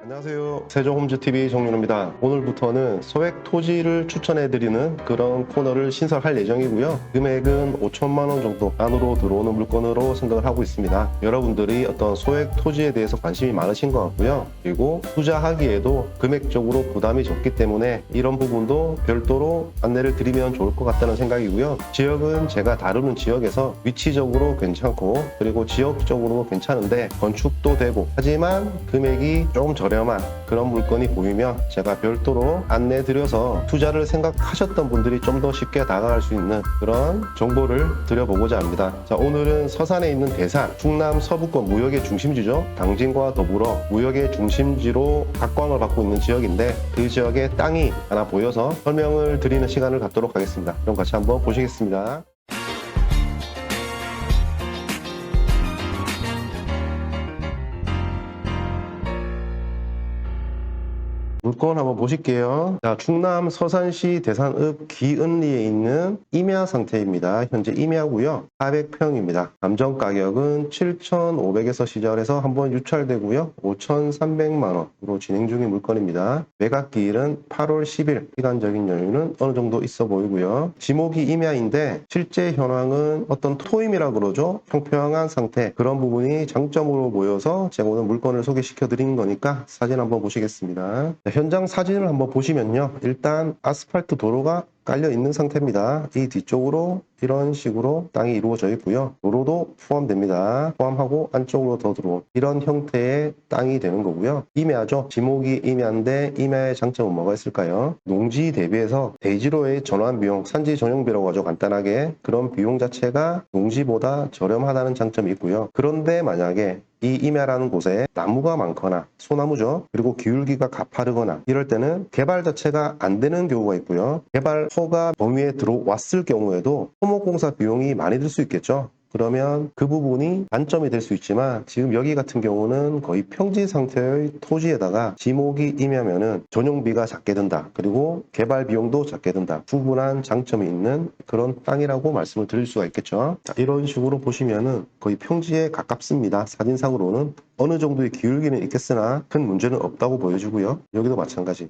안녕하세요. 세종홈즈TV 정윤호입니다. 오늘부터는 소액 토지를 추천해드리는 그런 코너를 신설할 예정이고요. 금액은 5천만 원 정도 안으로 들어오는 물건으로 생각을 하고 있습니다. 여러분들이 어떤 소액 토지에 대해서 관심이 많으신 것 같고요. 그리고 투자하기에도 금액적으로 부담이 적기 때문에 이런 부분도 별도로 안내를 드리면 좋을 것 같다는 생각이고요. 지역은 제가 다루는 지역에서 위치적으로 괜찮고 그리고 지역적으로 괜찮은데 건축도 되고 하지만 금액이 조금 저렴한 그런 물건이 보이면 제가 별도로 안내 드려서 투자를 생각하셨던 분들이 좀 더 쉽게 다가갈 수 있는 그런 정보를 드려보고자 합니다. 자, 오늘은 서산에 있는 대산, 충남 서부권 무역의 중심지죠. 당진과 더불어 무역의 중심지로 각광을 받고 있는 지역인데 그 지역의 땅이 하나 보여서 설명을 드리는 시간을 갖도록 하겠습니다. 그럼 같이 한번 보시겠습니다. 물건 한번 보실게요. 자, 충남 서산시 대산읍 기은리에 있는 임야 상태입니다. 현재 임야고요. 400평입니다. 감정 가격은 7,500에서 시작해서 한번 유찰되고요. 5,300만 원으로 진행 중인 물건입니다. 매각기일은 8월 10일. 시간적인 여유는 어느 정도 있어 보이고요. 지목이 임야인데 실제 현황은 어떤 토임이라 그러죠. 평평한 상태. 그런 부분이 장점으로 보여서 제가 오늘 물건을 소개시켜 드린 거니까 사진 한번 보시겠습니다. 현장 사진을 한번 보시면요. 일단 아스팔트 도로가 깔려 있는 상태입니다. 이 뒤쪽으로 이런 식으로 땅이 이루어져 있고요. 도로도 포함됩니다. 포함하고 안쪽으로 더 들어온 이런 형태의 땅이 되는 거고요. 임야죠. 지목이 임야인데 임야의 장점은 뭐가 있을까요? 농지 대비해서 대지로의 전환 비용, 산지 전용비라고 하죠. 간단하게. 그런 비용 자체가 농지보다 저렴하다는 장점이 있고요. 그런데 만약에 이 임야라는 곳에 나무가 많거나 소나무죠. 그리고 기울기가 가파르거나 이럴 때는 개발 자체가 안 되는 경우가 있고요. 개발 허가 범위에 들어왔을 경우에도 토목공사 비용이 많이 들 수 있겠죠. 그러면 그 부분이 단점이 될 수 있지만 지금 여기 같은 경우는 거의 평지 상태의 토지에다가 지목이 임야면은 전용비가 작게 든다. 그리고 개발 비용도 작게 든다. 충분한 장점이 있는 그런 땅이라고 말씀을 드릴 수가 있겠죠. 자, 이런 식으로 보시면은 거의 평지에 가깝습니다. 사진상으로는 어느 정도의 기울기는 있겠으나 큰 문제는 없다고 보여주고요. 여기도 마찬가지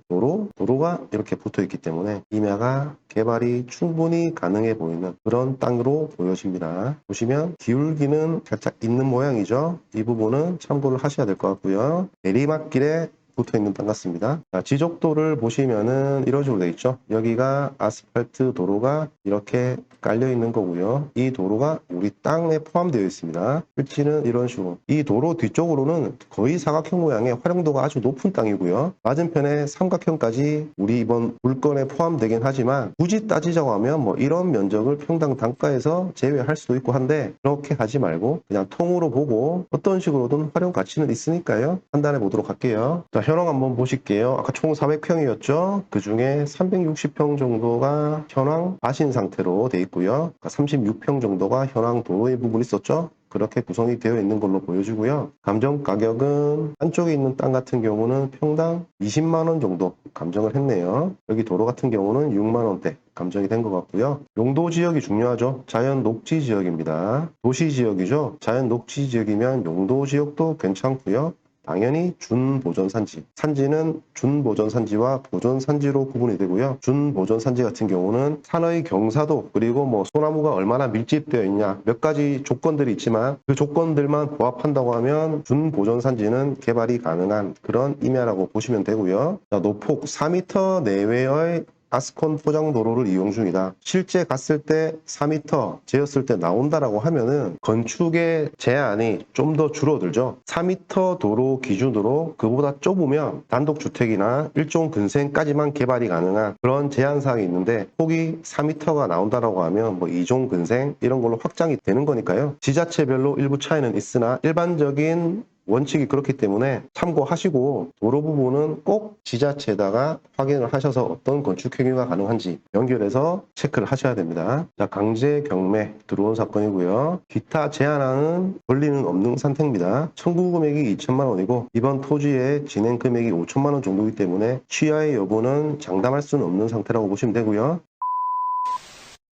도로가 이렇게 붙어 있기 때문에 임야가 개발이 충분히 가능해 보이는 그런 땅으로 보여집니다. 보시면 기울기는 살짝 있는 모양이죠. 이 부분은 참고를 하셔야 될 것 같고요. 내리막길에 붙어 있는 땅 같습니다. 자, 지적도를 보시면은 이런 식으로 되어 있죠. 여기가 아스팔트 도로가 이렇게 깔려 있는 거고요. 이 도로가 우리 땅에 포함되어 있습니다. 필지는 이런 식으로. 이 도로 뒤쪽으로는 거의 사각형 모양의 활용도가 아주 높은 땅이고요. 맞은편에 삼각형까지 우리 이번 물건에 포함되긴 하지만 굳이 따지자고 하면 뭐 이런 면적을 평당 단가에서 제외할 수도 있고 한데 그렇게 하지 말고 그냥 통으로 보고 어떤 식으로든 활용 가치는 있으니까요. 판단해 보도록 할게요. 자, 현황 한번 보실게요. 아까 총 400평이었죠. 그 중에 360평 정도가 현황 마신 상태로 돼 있고요. 36평 정도가 현황 도로의 부분이 있었죠. 그렇게 구성이 되어 있는 걸로 보여지고요. 감정 가격은 한쪽에 있는 땅 같은 경우는 평당 20만 원 정도 감정을 했네요. 여기 도로 같은 경우는 6만 원대 감정이 된 것 같고요. 용도 지역이 중요하죠. 자연 녹지 지역입니다. 도시 지역이죠. 자연 녹지 지역이면 용도 지역도 괜찮고요. 당연히 준보전산지. 산지는 준보전산지와 보전산지로 구분이 되고요. 준보전산지 같은 경우는 산의 경사도 그리고 뭐 소나무가 얼마나 밀집되어 있냐 몇 가지 조건들이 있지만 그 조건들만 부합한다고 하면 준보전산지는 개발이 가능한 그런 임야라고 보시면 되고요. 자, 노폭 4m 내외의 아스콘 포장도로를 이용 중이다. 실제 갔을 때 4m 재었을 때 나온다라고 하면은 건축의 제한이 좀 더 줄어들죠. 4m 도로 기준으로 그보다 좁으면 단독주택이나 일종 근생까지만 개발이 가능한 그런 제한사항이 있는데 폭이 4m가 나온다라고 하면 뭐 2종 근생 이런 걸로 확장이 되는 거니까요. 지자체별로 일부 차이는 있으나 일반적인 원칙이 그렇기 때문에 참고하시고 도로 부분은 꼭 지자체에다가 확인을 하셔서 어떤 건축 행위가 가능한지 연결해서 체크를 하셔야 됩니다. 자, 강제 경매 들어온 사건이고요. 기타 제한하는 권리는 없는 상태입니다. 청구 금액이 2천만 원이고 이번 토지의 진행 금액이 5천만 원 정도이기 때문에 취하의 여부는 장담할 수는 없는 상태라고 보시면 되고요.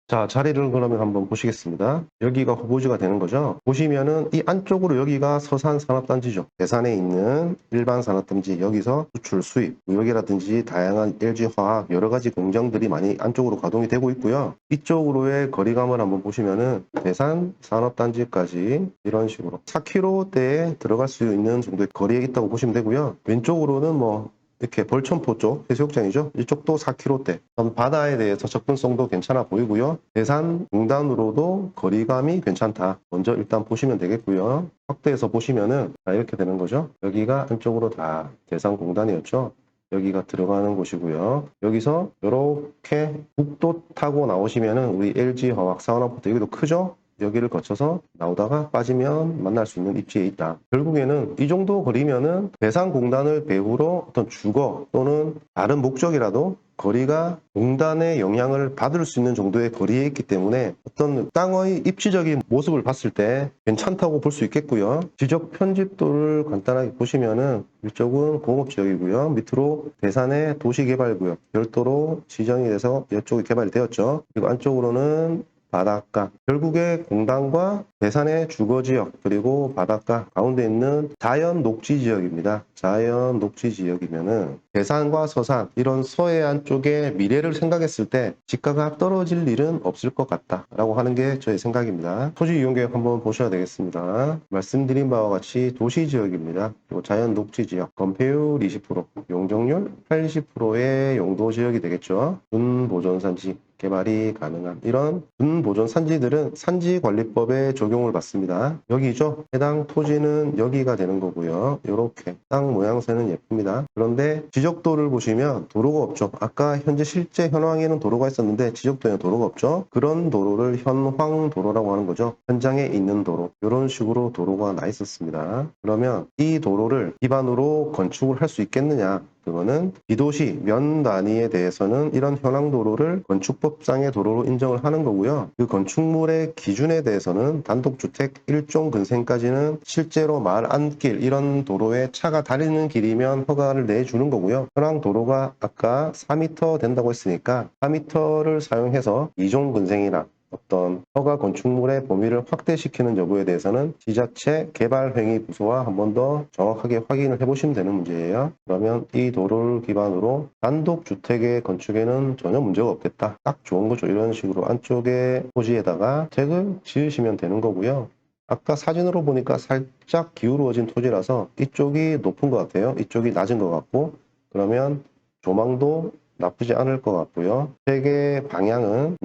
자, 자리를 그러면 한번 보시겠습니다. 여기가 후보지가 되는 거죠. 보시면은 이 안쪽으로 여기가 서산 산업단지죠. 대산에 있는 일반 산업단지, 여기서 수출 수입, 무역이라든지 다양한 LG화학 여러 가지 공장들이 많이 안쪽으로 가동이 되고 있고요. 이쪽으로의 거리감을 한번 보시면은 대산 산업단지까지 이런 식으로 4km대에 들어갈 수 있는 정도의 거리에 있다고 보시면 되고요. 왼쪽으로는 뭐 이렇게 벌천포 쪽 해수욕장이죠. 이쪽도 4km대. 바다에 대해서 접근성도 괜찮아 보이고요. 대산 공단으로도 거리감이 괜찮다. 먼저 일단 보시면 되겠고요. 확대해서 보시면은 이렇게 되는 거죠. 여기가 안쪽으로 다 대산 공단이었죠. 여기가 들어가는 곳이고요. 여기서 이렇게 국도 타고 나오시면은 우리 LG화학 산업부터 여기도 크죠? 여기를 거쳐서 나오다가 빠지면 만날 수 있는 입지에 있다. 결국에는 이 정도 거리면은 대상공단을 배후로 어떤 주거 또는 다른 목적이라도 거리가 공단의 영향을 받을 수 있는 정도의 거리에 있기 때문에 어떤 땅의 입지적인 모습을 봤을 때 괜찮다고 볼 수 있겠고요. 지적 편집도를 간단하게 보시면은 이쪽은 공업지역이고요. 밑으로 대산의 도시개발구역 별도로 지정이 돼서 이쪽이 개발이 되었죠. 그리고 안쪽으로는 바닷가, 결국에 공단과 대산의 주거지역 그리고 바닷가 가운데 있는 자연 녹지 지역입니다. 자연 녹지 지역이면은 대산과 서산 이런 서해안 쪽의 미래를 생각했을 때 지가가 떨어질 일은 없을 것 같다라고 하는 게 저의 생각입니다. 토지 이용 계획 한번 보셔야 되겠습니다. 말씀드린 바와 같이 도시 지역입니다. 그리고 자연 녹지 지역, 건폐율 20%, 용적률 80%의 용도 지역이 되겠죠. 준보존산지 개발이 가능한 이런 준보존 산지들은 산지관리법에 적용을 받습니다. 여기죠. 해당 토지는 여기가 되는 거고요. 이렇게 땅 모양새는 예쁩니다. 그런데 지적도를 보시면 도로가 없죠. 아까 현재 실제 현황에는 도로가 있었는데 지적도에는 도로가 없죠. 그런 도로를 현황도로라고 하는 거죠. 현장에 있는 도로. 이런 식으로 도로가 나 있었습니다. 그러면 이 도로를 기반으로 건축을 할 수 있겠느냐? 그거는 비도시 면 단위에 대해서는 이런 현황도로를 건축법상의 도로로 인정을 하는 거고요. 그 건축물의 기준에 대해서는 단독주택 1종 근생까지는 실제로 말 안길 이런 도로에 차가 다니는 길이면 허가를 내주는 거고요. 현황도로가 아까 4m 된다고 했으니까 4m를 사용해서 2종 근생이나 어떤 허가 건축물의 범위를 확대시키는 여부에 대해서는 지자체 개발행위부서와 한 번 더 정확하게 확인을 해보시면 되는 문제예요. 그러면 이 도로를 기반으로 단독주택의 건축에는 전혀 문제가 없겠다. 딱 좋은 거죠. 이런 식으로 안쪽에 토지에다가 주택을 지으시면 되는 거고요. 아까 사진으로 보니까 살짝 기울어진 토지라서 이쪽이 높은 것 같아요. 이쪽이 낮은 것 같고 그러면 조망도 나쁘지 않을 것 같고요. 세계 방향은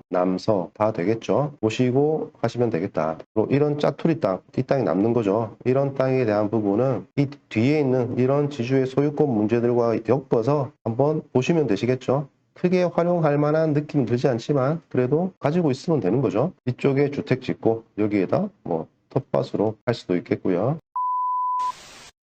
남서 다 되겠죠. 보시고 하시면 되겠다. 이런 짜투리 땅, 이 땅이 남는 거죠. 이런 땅에 대한 부분은 이 뒤에 있는 이런 지주의 소유권 문제들과 엮어서 한번 보시면 되시겠죠. 크게 활용할 만한 느낌은 들지 않지만 그래도 가지고 있으면 되는 거죠. 이쪽에 주택 짓고 여기에다 뭐 텃밭으로 할 수도 있겠고요.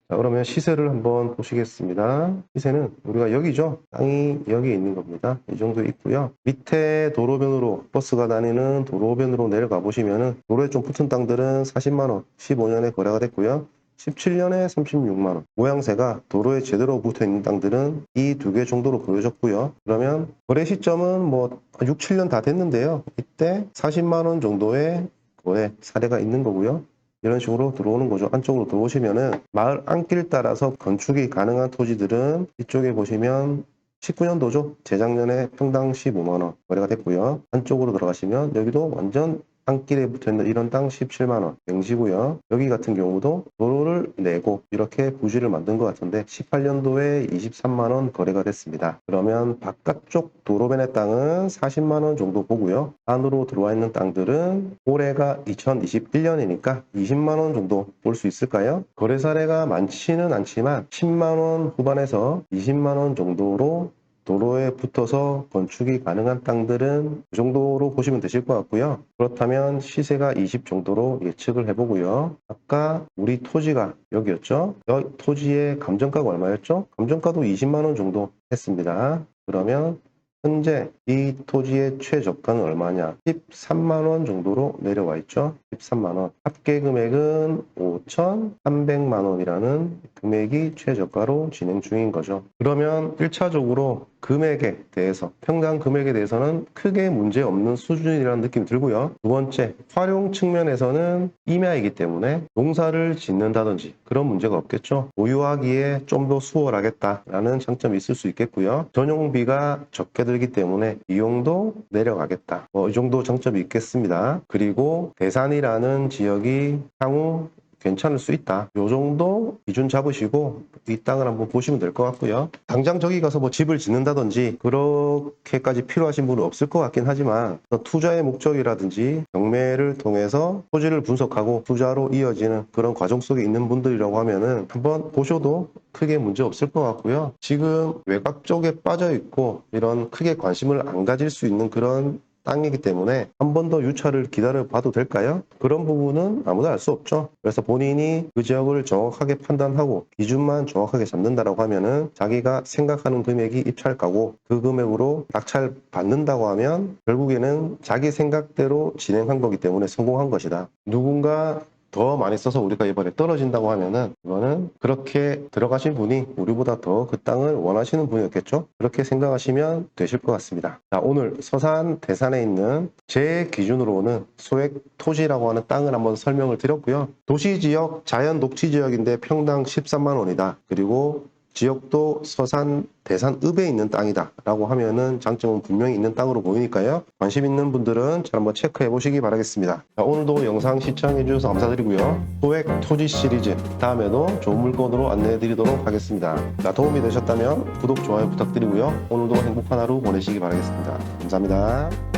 자, 그러면 시세를 한번 보시겠습니다. 시세는 우리가 여기죠. 땅이 여기 있는 겁니다. 이 정도 있고요. 밑에 도로변으로 버스가 다니는 도로변으로 내려가 보시면은 도로에 좀 붙은 땅들은 40만 원, 15년에 거래가 됐고요. 17년에 36만 원. 모양새가 도로에 제대로 붙어 있는 땅들은 이 두 개 정도로 보여졌고요. 그러면 거래 시점은 뭐 6, 7년 다 됐는데요. 이때 40만 원 정도의 거래 사례가 있는 거고요. 이런 식으로 들어오는 거죠. 안쪽으로 들어오시면은 마을 안길 따라서 건축이 가능한 토지들은 이쪽에 보시면 19년도죠. 재작년에 평당 15만 원 거래가 됐고요. 안쪽으로 들어가시면 여기도 완전 땅길에 붙어있는 이런 땅 17만 원 명시고요. 여기 같은 경우도 도로를 내고 이렇게 부지를 만든 것 같은데 18년도에 23만 원 거래가 됐습니다. 그러면 바깥쪽 도로변의 땅은 40만 원 정도 보고요. 안으로 들어와 있는 땅들은 올해가 2021년이니까 20만 원 정도 볼 수 있을까요? 거래 사례가 많지는 않지만 10만 원 후반에서 20만 원 정도로 도로에 붙어서 건축이 가능한 땅들은 그 정도로 보시면 되실 것 같고요. 그렇다면 시세가 20 정도로 예측을 해보고요. 아까 우리 토지가 여기였죠. 여기 토지의 감정가가 얼마였죠? 감정가도 20만 원 정도 했습니다. 그러면 현재 이 토지의 최저가는 얼마냐? 13만 원 정도로 내려와 있죠. 13만 원, 합계 금액은 5,300만 원이라는 금액이 최저가로 진행 중인 거죠. 그러면 1차적으로 금액에 대해서, 평당 금액에 대해서는 크게 문제 없는 수준이라는 느낌이 들고요. 두 번째, 활용 측면에서는 임야이기 때문에 농사를 짓는다든지 그런 문제가 없겠죠. 보유하기에 좀 더 수월하겠다라는 장점이 있을 수 있겠고요. 전용비가 적게 들기 때문에 비용도 내려가겠다. 이 정도 장점이 있겠습니다. 그리고 대산이라는 지역이 향후 괜찮을 수 있다. 요 정도 기준 잡으시고 이 땅을 한번 보시면 될 것 같고요. 당장 저기 가서 뭐 집을 짓는다든지 그렇게까지 필요하신 분은 없을 것 같긴 하지만 투자의 목적이라든지 경매를 통해서 토지를 분석하고 투자로 이어지는 그런 과정 속에 있는 분들이라고 하면은 한번 보셔도 크게 문제 없을 것 같고요. 지금 외곽 쪽에 빠져 있고 이런 크게 관심을 안 가질 수 있는 그런 땅이기 때문에 한 번 더 유찰을 기다려 봐도 될까요? 그런 부분은 아무도 알 수 없죠. 그래서 본인이 그 지역을 정확하게 판단하고 기준만 정확하게 잡는다라고 하면은 자기가 생각하는 금액이 입찰가고 그 금액으로 낙찰 받는다고 하면 결국에는 자기 생각대로 진행한 거기 때문에 성공한 것이다. 누군가 더 많이 써서 우리가 이번에 떨어진다고 하면은 이거는 그렇게 들어가신 분이 우리보다 더 그 땅을 원하시는 분이었겠죠. 그렇게 생각하시면 되실 것 같습니다. 자, 오늘 서산 대산에 있는 제 기준으로는 소액 토지라고 하는 땅을 한번 설명을 드렸고요. 도시지역 자연 녹지 지역인데 평당 13만 원이다. 그리고 지역도 서산 대산읍에 있는 땅이다 라고 하면은 장점은 분명히 있는 땅으로 보이니까요. 관심 있는 분들은 잘 한번 체크해 보시기 바라겠습니다. 자, 오늘도 영상 시청해 주셔서 감사드리고요. 소액 토지 시리즈 다음에도 좋은 물건으로 안내해 드리도록 하겠습니다. 자, 도움이 되셨다면 구독, 좋아요 부탁드리고요. 오늘도 행복한 하루 보내시기 바라겠습니다. 감사합니다.